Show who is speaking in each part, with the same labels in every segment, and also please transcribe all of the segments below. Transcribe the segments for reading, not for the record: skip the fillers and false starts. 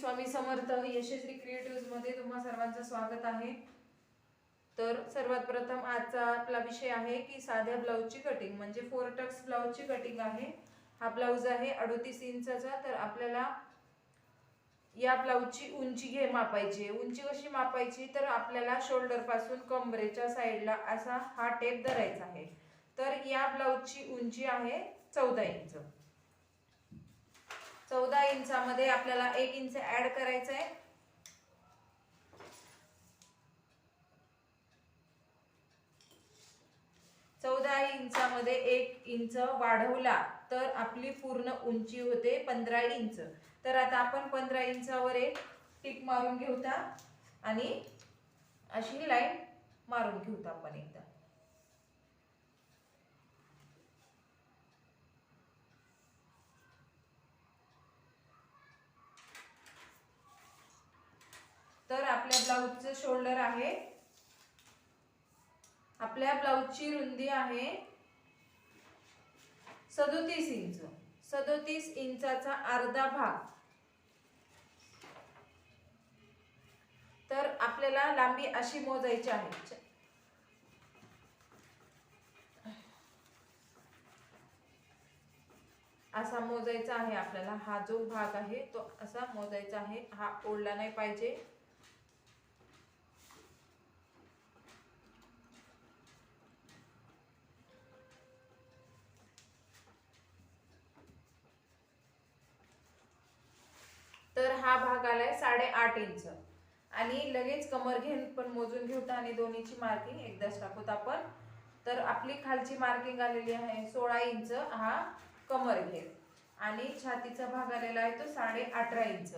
Speaker 1: स्वामी समर्थ. यशस्वी creative मध्ये तुम्हा सर्वांचं स्वागत आहे. तर सर्वात प्रथम आजचा आपला विषय आहे की साध्या ब्लाऊजची कटिंग म्हणजे 4 टक्स ब्लाऊजची कटिंग आहे. हा ब्लाऊज आहे 38 इंचाचा. तर आपल्याला या ब्लाऊजची उंची मापायची. उंची कशी मापायची तर आपल्याला शोल्डर पासून कमरेच्या साईडला असा हा टेप धरायचा आहे. तर या ब्लाऊजची उंची आहे 14 इंच. 14 इंचामध्ये आपल्याला 1 इंच ऍड करायचं आहे. इंचामध्ये 1 इंच वाढवला तर आपली पूर्ण उंची होते 15 इंच. तर आता आपण 15 इंचावर एक टिक मारून घेऊया आणि अशी लाईन मारून घेऊया आपण एकदा. तर आपल्या ब्लाऊजचं शोल्डर आहे, आपल्या ब्लाऊजची रुंदी आहे 37 इंच. 37 इंचाचा अर्धा भाग. तर आपल्याला लांबी अशी मोजायची आहे. असा मोजायचा आहे आपल्याला. हा जो भाग आहे तो असा मोजायचा आहे. हा ओढला नाही पाहिजे. तर हा भाग आलाय 8.5 इंच. आणि लगेच कमर घेऊन पण मोजून घेऊया आणि दोन्हीची मार्किंग एकदाच टाकूत आपण. तर आपली खालची मार्किंग आलेली आहे 16 इंच हा कमर घेर. आणि छातीचा भाग आलेला आहे तो 18.5 इंच.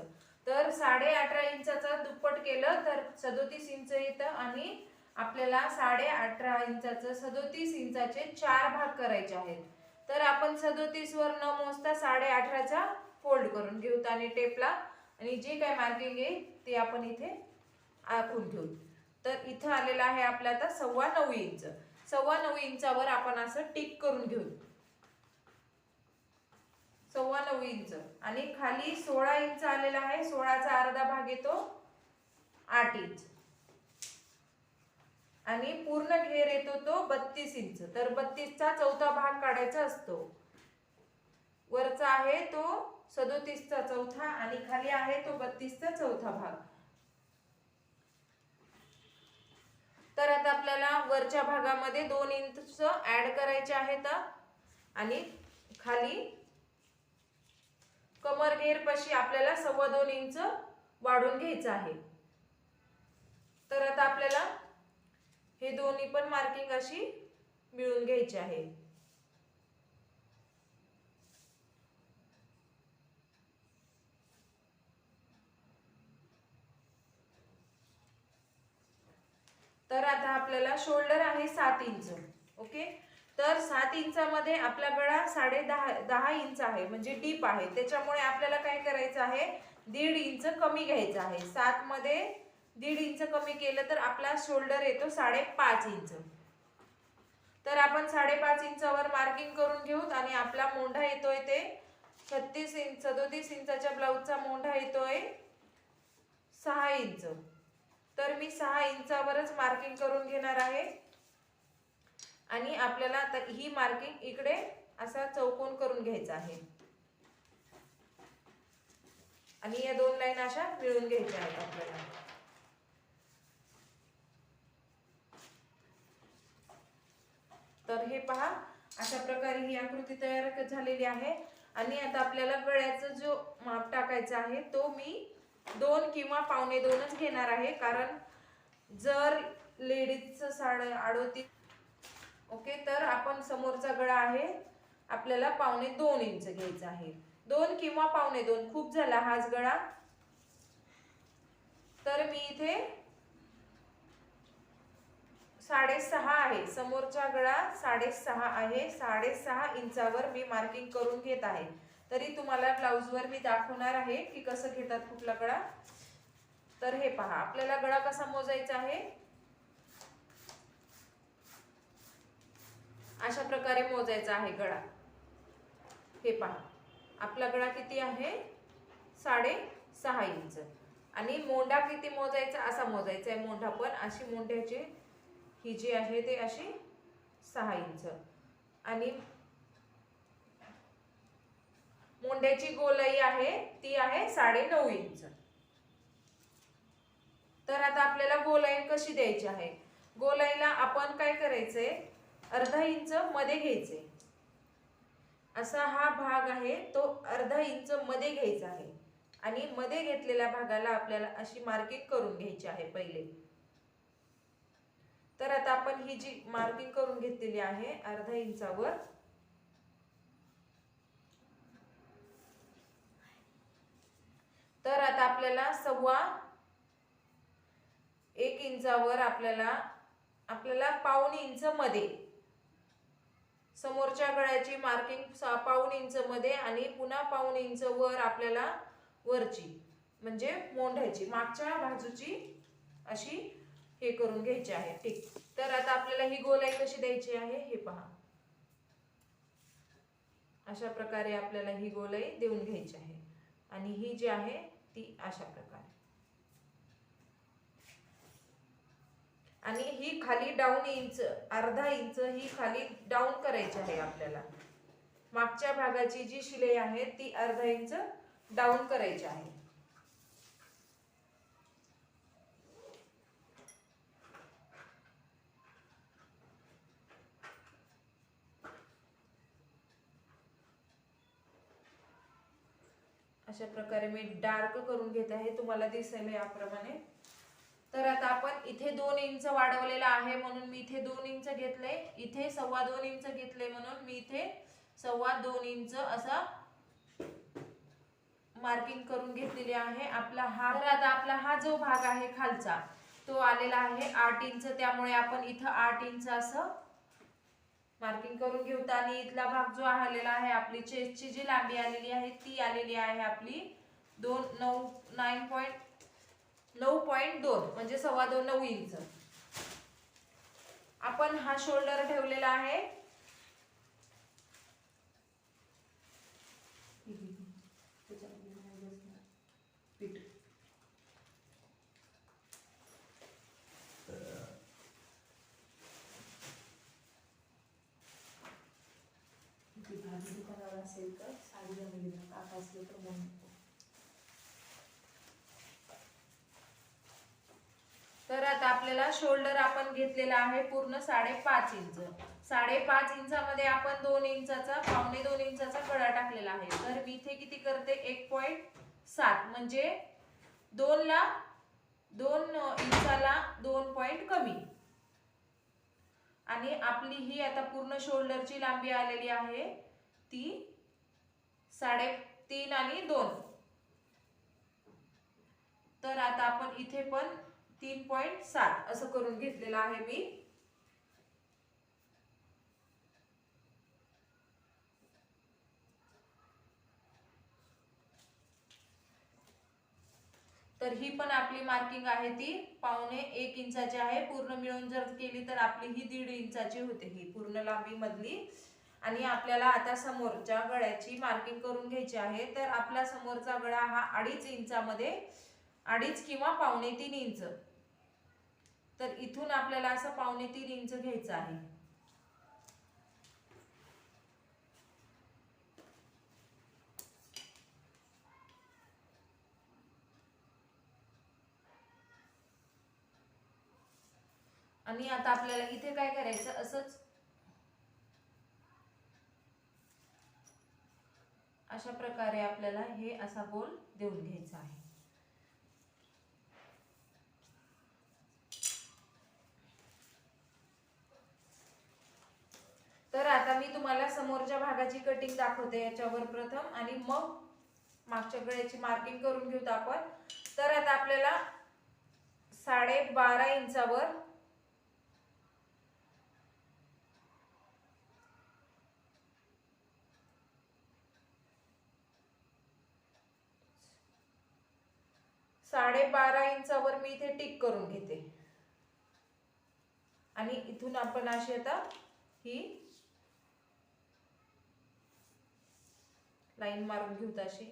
Speaker 1: तर 18.5 इंचाचा दुप्पट केलं तर 37 इंच येतं. आणि आपल्याला 18.5 इंचाचं 37 इंचाचे 4 भाग करायचे आहेत. तर आपण 37 वर न मोजता 18.5चा फोल्ड करून घेऊ आणि टेपला आणि जे काय मार्किंग आहे ते आपण इथे आखून घेऊ. तर इथं आलेला आहे आपला आता 9.25 इंच. 9.25 इंचावर आपण असं टिक करून घेऊ. 9.25 इंच आणि खाली 16 इंच आलेला आहे. 16चा अर्धा भाग येतो 8 इंच आणि पूर्ण घेर येतो तो 32 इंच. तर 32चा चौथा भाग काढायचा असतो. वरचा आहे तो 37चा चौथा आणि खाली आहे तो 32चा चौथा भाग. तर आता आपल्याला वरच्या भागामध्ये 2 इंच ऍड करायचे आहेत आणि खाली कमर घेर पाशी आपल्याला 2.25 इंच वाढून घ्यायचं आहे. तर आता आपल्याला हे दोन्ही पण मार्किंग अशी मिळून घ्यायची आहे. तर आता आपल्याला शोल्डर आहे 7 इंच. ओके. तर 7 इंचामध्ये आपला गळा 10.5 इंच आहे म्हणजे डीप आहे. त्याच्यामुळे आपल्याला काय करायचं आहे 1.5 इंच कमी घ्यायचं आहे. 7 मध्ये 1.5 इंच कमी केलं तर आपला शोल्डर येतो 5.5 इंच. तर आपण 5.5 इंचावर मार्किंग करून घेऊ आणि आपला मोंढा येतोय ते 37 इंचाच्या ब्लाऊजचा मोंढा येतोय 6 इंच. तर मी 6 इंचावरच मार्किंग करून घेणार आहे. आणि आपल्याला आता ही मार्किंग इकडे असा चौकोन करून घ्यायचा आहे आणि या दोन लाईन अशा मिळून घ्यायच्या आहेत आपल्याला. तर हे पहा अशा प्रकारे ही आकृती तयार झालेली आहे. आणि आता आपल्याला गळ्याचा जो माप टाकायचा आहे तो मी 2 किंवा 2.25च घेणार आहे. कारण जर लेडीजचं साडं 38. ओके. तर आपण समोरचा गळा आहे आपल्याला 2.25 इंच घ्यायचा आहे. 2 किंवा 2.25 खूप झाला हाच गळा. तर मी इथे 6.5 आहे. समोरचा गळा 6.5 आहे. 6.5 इंचावर मी मार्किंग करून घेत आहे. तरी तुम्हाला ब्लाऊज वर मी दाखवणार आहे की कसं घेतात कुठला गळा. तर हे पहा आपल्याला गळा कसा मोजायचा आहे. अशा प्रकारे मोजायचा आहे गळा. हे पहा आपला गळा किती आहे 6.5 इंच. आणि मोंढा किती मोजायचा असा मोजायचा आहे मोंढा पण. अशी मोंढ्याची ही जी आहे ते अशी 6 इंच आणि मोंढ्याची गोलाई आहे ती आहे 9.5 इंच. तर आता आपल्याला गोलाई कशी द्यायची आहे. गोलाईला आपण काय करायचंय, अर्धा इंच मध्ये घ्यायचे. असा हा भाग आहे तो अर्धा इंच मध्ये घ्यायचा आहे आणि मध्ये घेतलेल्या भागाला आपल्याला अशी मार्किंग करून घ्यायची आहे पहिले. तर आता आपण ही जी मार्किंग करून घेतलेली आहे अर्धा इंचावर, तर आता आपल्याला 1.25 इंचावर आपल्याला 1.25 इंच मध्ये समोरच्या गळ्याची मार्किंग 1.25 इंच मध्ये आणि पुन्हा 1.25 इंच वर आपल्याला वरची म्हणजे मोंढ्याची मागच्या बाजूची अशी हे करून घ्यायची आहे. ठीक. तर आता आपल्याला ही गोलाई कशी द्यायची आहे हे पहा. अशा प्रकारे आपल्याला ही गोलाई देऊन घ्यायची आहे आणि ही जी आहे ती अशा प्रकारे. आणि ही खाली डाऊन इंच अर्धा इंच ही खाली डाऊन करायची आहे आपल्याला. मागच्या भागाची जी शिलाई आहे ती अर्धा इंच डाऊन करायची आहे. अशा प्रकारे मी डार्क करून घेत आहे, तुम्हाला दिसेल याप्रमाणे. तर आता आपण इथे 2 इंच वाढवलेला आहे म्हणून मी इथे 2 इंच घेतले, इथे 2.25 इंच घेतले म्हणून मी इथे 2.25 इंच असा मार्किंग करून घेतलेली आहे. आपला हा तर आता आपला हा जो भाग आहे खालचा तो आलेला आहे 8 इंच, त्यामुळे आपण इथं 8 इंच असं मार्किंग करून घेऊ. आणि इथला भाग जो आलेला आहे आपली चेस्टची जी लांबी आलेली आहे ती आलेली आहे आपली 9.2 म्हणजे 9.25 इंच. आपण हा शोल्डर ठेवलेला आहे असेल तर साडी जमली काका असले तर म्हणून. तर आता आपल्याला शोल्डर आपण घेतलेला आहे पूर्ण 5.5 इंच. 5.5 इंचामध्ये आपण 2 इंचाचा 1.25 इंचाचा गळा टाकलेला आहे. तर मी इथे किती करते 1.7 म्हणजे 2 इंचाला 2 पॉइंट कमी. आणि आपली ही आता पूर्ण शोल्डरची लांबी आलेली आहे ती 3.5 आणि 2. तर आता आपण इथे पण 3.7 असं करून घेतलेलं आहे मी. तर ही पण आपली मार्किंग आहे ती 1.25 इंचाची आहे. पूर्ण मिळून जर केली तर आपली ही 1.5 इंचाची होते ही पूर्ण लांबी मधली. आणि आपल्याला आता समोरच्या गळ्याची मार्किंग करून घ्यायची आहे. तर आपला समोरचा गळा हा 2.5 इंचामध्ये 2.5 किंवा 3.25 इंच. तर इथून आपल्याला असं 3.25 इंच घ्यायचं आहे. आणि आता आपल्याला इथे काय करायचं, असंच अशा प्रकारे आपल्याला हे असा गोल देऊन घ्यायचा आहे. तर आता मी तुम्हाला समोरच्या भागाची कटिंग दाखवते याच्यावर प्रथम आणि मग मागच्या गळ्याची मार्किंग करून घेऊ आपण. तर आता आपल्याला 12.5 इंचावर इंचावर मी इथे टिक करून घेते. आणि इथून आपण अशी आता ही लाईन मारून घेऊ अशी.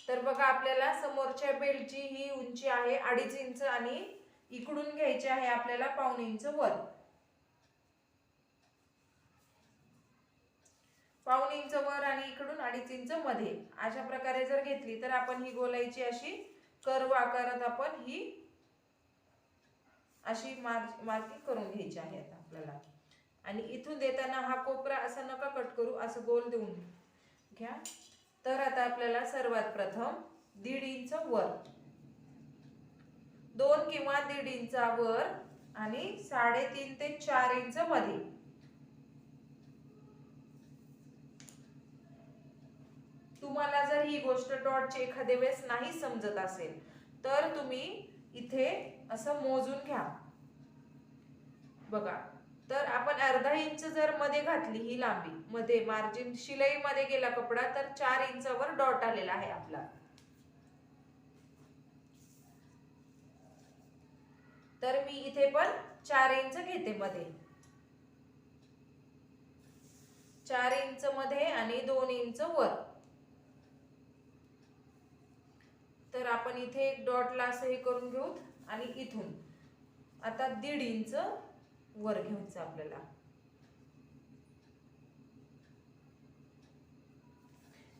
Speaker 1: तर बघा आपल्याला समोरच्या बेल्टची ही उंची आहे 2.5 इंच आणि इकडून घ्यायची आहे आपल्याला 1.5 इंच वर. 1.5 इंच वर आणि इकडून 2.5 इंच मध्ये. अशा प्रकारे जर घेतली तर आपण ही गोलाईची अशी कर्व आकारात आपण ही अशी मार्किंग करून घ्यायची आहे आता आपल्याला. आणि इथून देताना हा कोपरा असा नका कट करू, असं गोल देऊन घ्या. तर आता आपल्याला सर्वात प्रथम 1.5 इंच वर, 2 किंवा 1.5 इंचावर आणि 3.5 ते 4 इंच मध्ये. तुम्हाला जर ही गोष्ट डॉटची एखाद्या वेळेस नाही समजत असेल तर तुम्ही इथे असं मोजून घ्या. बघा, तर आपण 1/2 इंच जर मध्ये घातली ही लांबी, मध्ये मार्जिन शिलाई मध्ये गेला कपडा, तर 4 इंचावर डॉट आलेला आहे आपला. तर मी इथे पण 4 इंच घेते मध्ये, 4 इंच मध्ये आणि 2 इंच वर. तर आपण इथे एक डॉटला असं हे करून घेऊ आणि इथून आता 1.5 इंच वर घ्यायचं आपल्याला.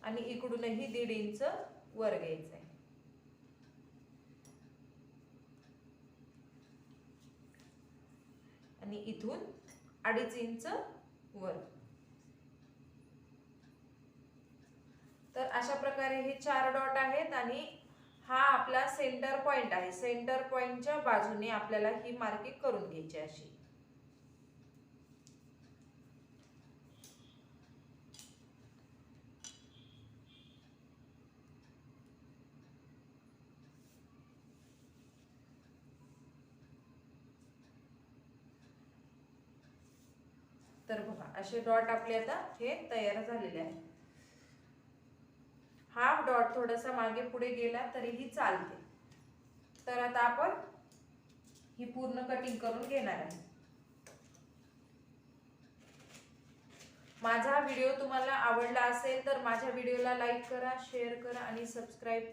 Speaker 1: आणि इकडूनही 1.5 इंच वर घ्यायचंय. आणि इथून 2.5 इंच वर. तर अशा प्रकारे हे 4 डॉट आहेत आणि हा आपला सेंटर पॉइंट आहे. सेंटर पॉइंटच्या बाजूने आपल्याला ही मार्किंग करून घ्यायची अशी. तर बघा असे डॉट आपले आता हे तयार झालेले आहेत. हा डॉट थोडासा मागे पुढे गेला तरीही चालते. तर आता आपण ही पूर्ण कटिंग करून घेणार आहे. माझा व्हिडिओ तुम्हाला आवडला असेल तर माझ्या व्हिडिओला लाईक करा, शेअर करा आणि सबस्क्राईब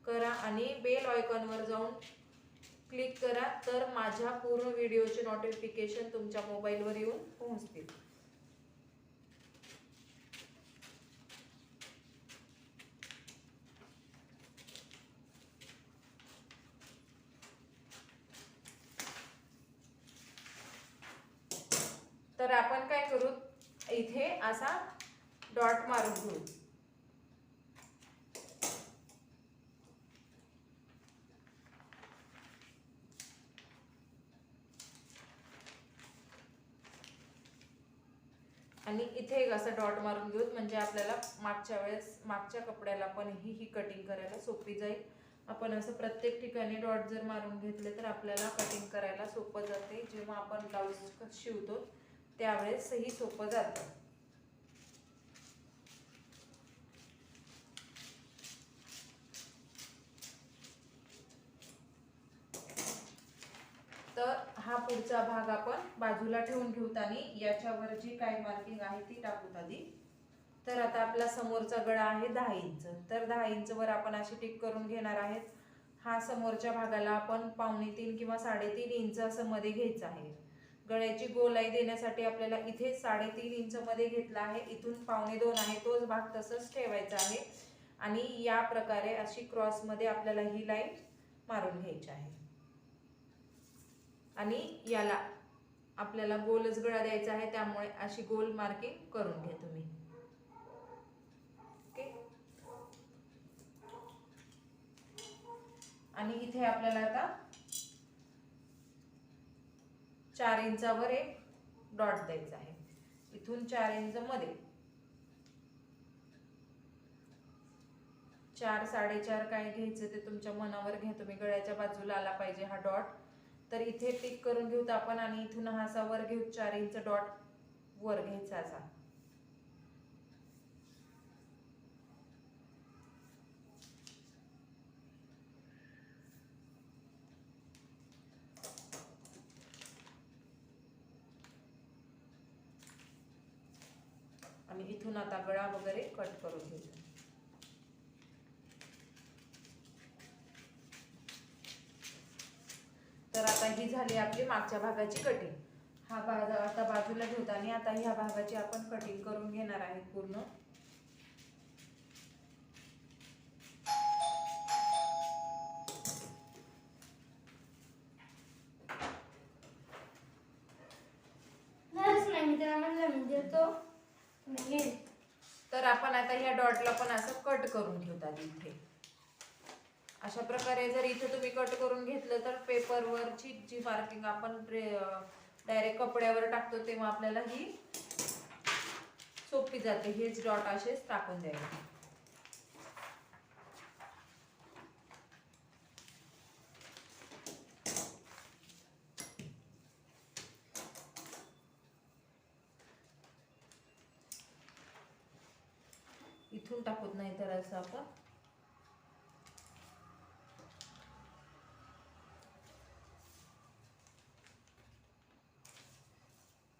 Speaker 1: करा आणि बेल आयकॉनवर जाऊन क्लिक करा, तर माझ्या पूर्ण व्हिडिओचे नोटिफिकेशन तुमच्या मोबाईलवर येऊन पोहोचतील. तर आपण काय करू, इथे असा डॉट मारून घेऊ. आणि इथे एक असा डॉट मारून घेऊ, म्हणजे आपल्याला मागच्या कपड्याला पण ही कटिंग करायला सोपी जाईल. आपण असं प्रत्येक ठिकाणी डॉट जर मारून घेतले तर आपल्याला कटिंग करायला सोपं जाते. जेव्हा आपण ब्लाऊज शिवतो त्यावेळेस ही सोपं जातं. तर हा पुढचा भाग आपण बाजूला ठेवून घेऊत आणि याच्यावर जी काय मार्किंग आहे ती टाकूत आधी. तर आता आपला समोरचा गळा आहे 10 इंच. तर 10 इंच वर आपण अशी टिक करून घेणार आहेत. हा समोरच्या भागाला आपण 2.5 किंवा 3.5 इंच असं मध्ये घ्यायचं आहे. गळ्याची गोलाई देण्यासाठी आपल्याला इथे 3.5 इंच मध्ये घेतला आहे. इथून 2.5 आहे, तोच भाग तसंच ठेवायचा आहे. आणि या प्रकारे अशी क्रॉस मध्ये आपल्याला ही लाईन मारून घ्यायची आहे. आणि याला आपल्याला गोलच गळा द्यायचा आहे, त्यामुळे अशी गोल मार्किंग करून घ्या तुम्ही. ओके. आणि इथे आपल्याला आता 4 इंचावर एक डॉट द्यायचा आहे. इथून 4 इंच मध्ये 4 3.5 काय घ्यायचं ते तुमच्या मनावर घ्या तुम्ही. गळ्याच्या बाजूला आला पाहिजे हा डॉट. तर इथे टिक करून घेऊत आपण आणि इथून हा असा वर घेऊ, 4 इंच डॉट वर घ्यायचा असा. आणि इथून आता गळा वगैरे कट करून घ्यायचा. ही झाली आपली मागच्या भागाची कटिंग. हा भाग आता बाजूला ठेवताना आता ह्या भागाची आपण कटिंग करून घेणार आहे पूर्ण. तर आपण आता ह्या डॉटला पण असं कट करून ठेवतात इथे. अशा प्रकारे जर इथे तुम्ही कट करून घेतलं तर पेपरवरची जी मार्किंग आपण डायरेक्ट कपड्यावर टाकतो तेव्हा आपल्याला ही सोपी जाते. हेच डॉट असेच टाकून द्यायचे. इथून टाकत नाही तर असं आपण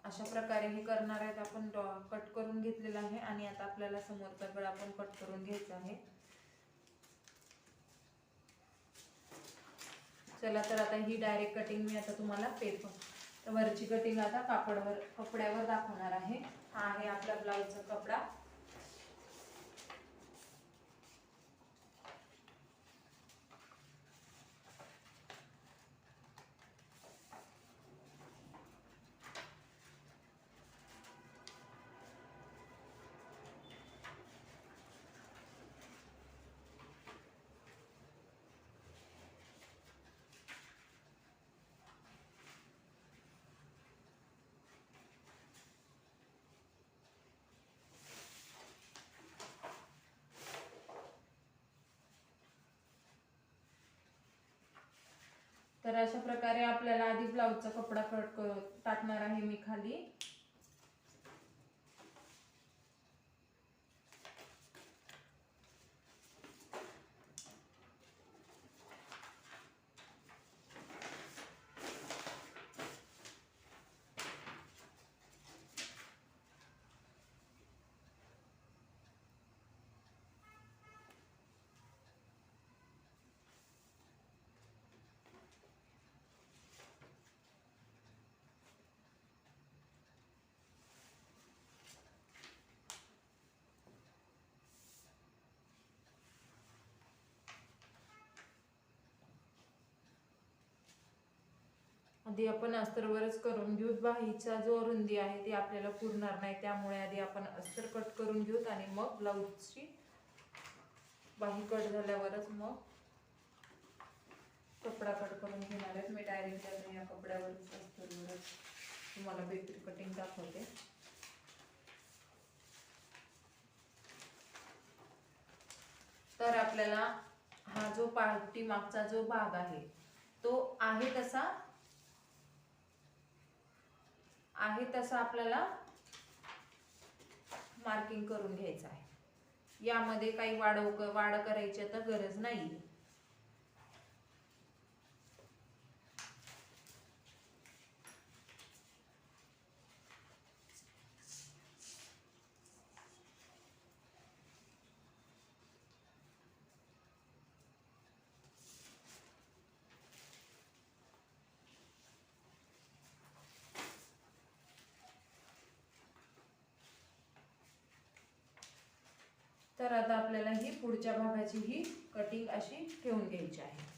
Speaker 1: अशा प्रकारे हे करणार आहेत. आपण कट करून घेतलेला आहे आणि आता आपल्याला समोरचा गळा पण कट करून घ्यायचा आहे. चला तर आता ही डायरेक्ट कटिंग मी आता तुम्हाला पेपर वरची कटिंग आता कपड्यावर दाखवणार आहे. हा आहे आपला ब्लाउजचा कपडा. तर अशा प्रकारे आपल्याला आधी ब्लाउजचा कपडा कट टाकणार आहे मी खाली. आधी आपण अस्तरवरच करून घेऊ. बाहीचा जो रुंदी आहे ती आपल्याला पुरणार नाही, त्यामुळे आधी आपण अस्तर कट करून घेऊ आणि मग ब्लाउजची बाही कट झाल्यावरच मग कपडा कट करून घेणार आहे. मी डायरेक्ट आता या कपड्यावरच अस्तरवरच तुम्हाला बेसिक कटिंग दाखवते. तर आपल्याला हा जो पाठीमागचा जो भाग आहे तो आहे तसा आपल्याला मार्किंग करून घ्यायचा आहे. यामध्ये काही वाढ करायची आता गरज नाही. तर आता आपल्याला ही पुढच्या भागाची ही कटिंग अशी ठेवून घ्यायची आहे.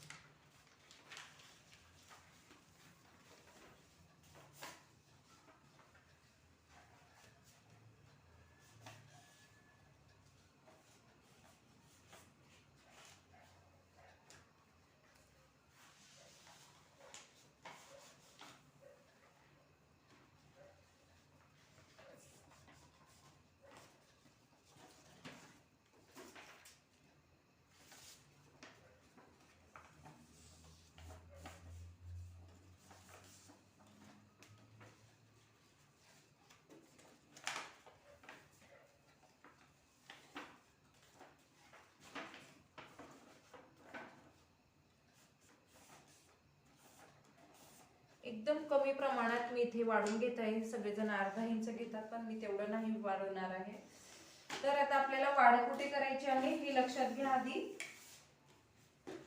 Speaker 1: एकदम कमी प्रमाणात मी इथे वाढून घेत आहे. सगळेजण अर्धा इंच घेतात पण मी तेवढं नाही वाढवणार आहे. तर आता आपल्याला वाढ कुठे करायची आहे हे लक्षात घ्या. आधी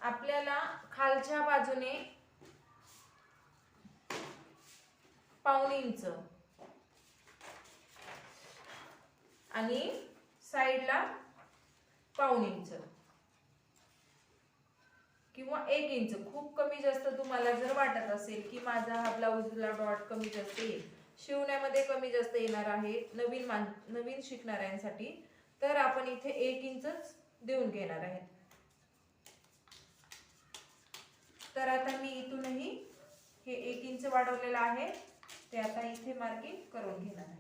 Speaker 1: आपल्याला खालच्या बाजूने पाऊण इंच आणि साईडला पाऊण इंच किंवा 1 इंच. खूप कमी जास्त तुम्हाला जर वाटत असेल की माझा हा ब्लाऊजला डॉट कमी जास्त येईल, शिवण्यामध्ये कमी जास्त येणार आहे नवीन शिकणाऱ्यांसाठी, तर आपण इथे 1 इंचच देऊन घेणार आहेत. तर आता मी इथूनही हे 1 इंच वाढवलेलं आहे ते आता इथे मार्किंग करून घेणार आहे.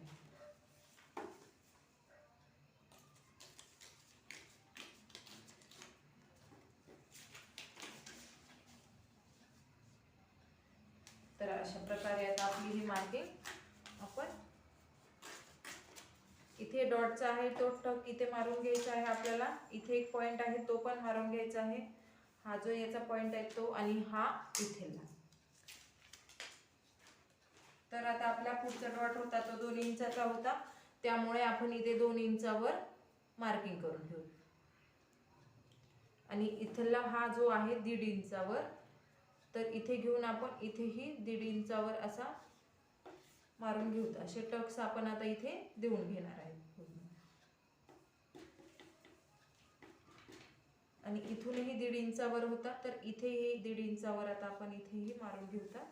Speaker 1: तर अशा प्रकारे आता आपली ही मार्किंग आपण इथे डॉटचा आहे तो टक इथे मारून घ्यायचा आहे आपल्याला. इथे एक पॉइंट आहे तो पण मारून घ्यायचा आहे. हा जो याचा पॉइंट आहे तो आणि हा इथेला. तर आता आपला पुढचा डॉट होता तो 2 इंचाचा होता, त्यामुळे आपण इथे 2 इंचावर मार्किंग करून घेऊ. आणि इथला हा जो आहे 1.5 इंचावर, तर इथे घेऊन आपण इथेही 1.5 इंचावर असा मारून घेऊ. असे टक्स आपण आता इथे देऊन घेणार आहे. आणि इथूनही 1.5 इंचावर होता, तर इथेही 1.5 इंचावर आता आपण इथेही मारून घेऊया.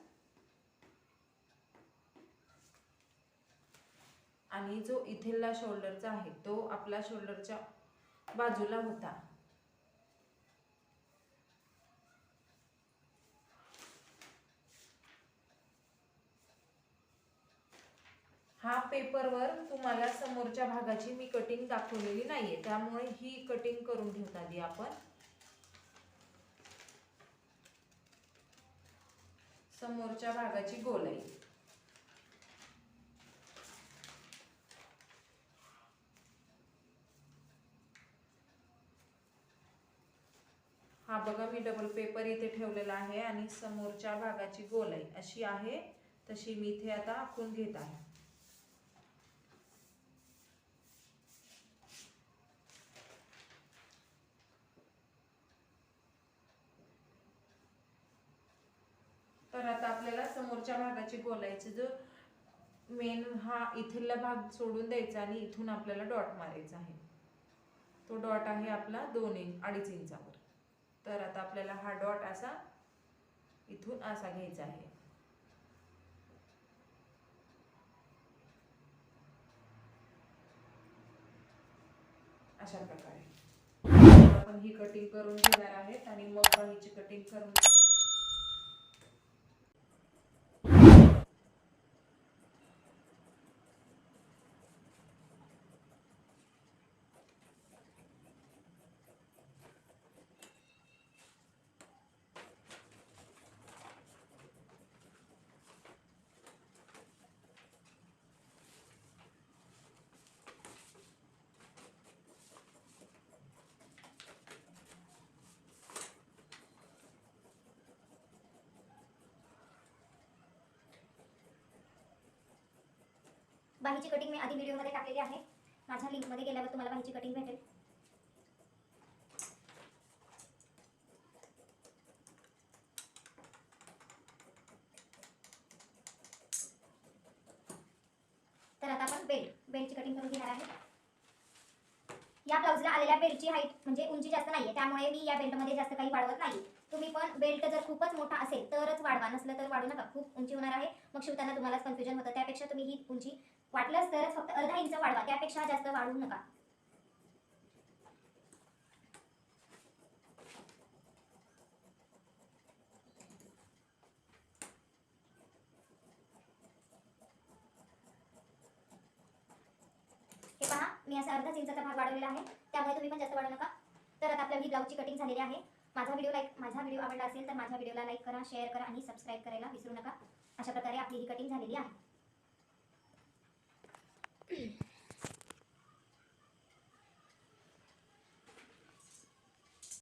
Speaker 1: आणि जो इथेला शोल्डरचा आहे तो आपला शोल्डरच्या बाजूला होता. हा पेपरवर तुम्हाला समोरच्या भागाची मी कटिंग दाखवलेली नाहीये, त्यामुळे ही कटिंग करून घेऊत आधी आपण. समोरच्या भागाची गोलाई हा बघा, मी डबल पेपर इथे ठेवलेला आहे आणि समोरच्या भागाची गोलाई अशी आहे तशी मी इथे आता आखून घेत आहे. तर आता आपल्याला समोरच्या भागाची गोलाईची जो मेन हा इथला भाग सोडून द्यायचा आणि इथून आपल्याला डॉट मारायचा आहे. तो डॉट आहे आपला 2.5 इंचावर. तर आता आपल्याला हा डॉट असा इथून असा घ्यायचा आहे. अशा प्रकारे आपण ही कटिंग करून घेणार आहेत आणि मग बाहीची कटिंग करून
Speaker 2: बाहीची कटिंग मी आधी व्हिडिओमध्ये टाकलेली आहे. माझ्या लिंकमध्ये गेल्यावर तुम्हाला बाहीची कटिंग भेटेल. तर आता आपण बेल्टची कटिंग करून घेणार आहे. या ब्लाउजला आलेल्या बेल्टची हाईट म्हणजे उंची जास्त नाहीये, त्यामुळे मी या बेल्टमध्ये जास्त काही वाढवत नाही. तुम्ही पण बेल्ट जर खूपच मोठा असेल तरच वाढवा, नसलं तर वाढू नका. खूप उंची होणार आहे, मग शिवताना तुम्हालाच कन्फ्युजन होतं. त्यापेक्षा तुम्ही ही उंची वाटलंच तरच फक्त अर्धा इंच वाढवा, त्यापेक्षा जास्त वाढवू नका. हे पहा, मी असा अर्धा इंचाचा भाग वाढवलेला आहे, त्यामुळे तुम्ही पण जास्त वाढवू नका. तर आता आपल्या ही ब्लाउजची कटिंग झालेली आहे. माझा व्हिडिओ आवडला असेल तर माझ्या व्हिडिओला लाईक करा, शेअर करा आणि सबस्क्राईब करायला विसरू नका. अशा प्रकारे आपली ही कटिंग झालेली आहे.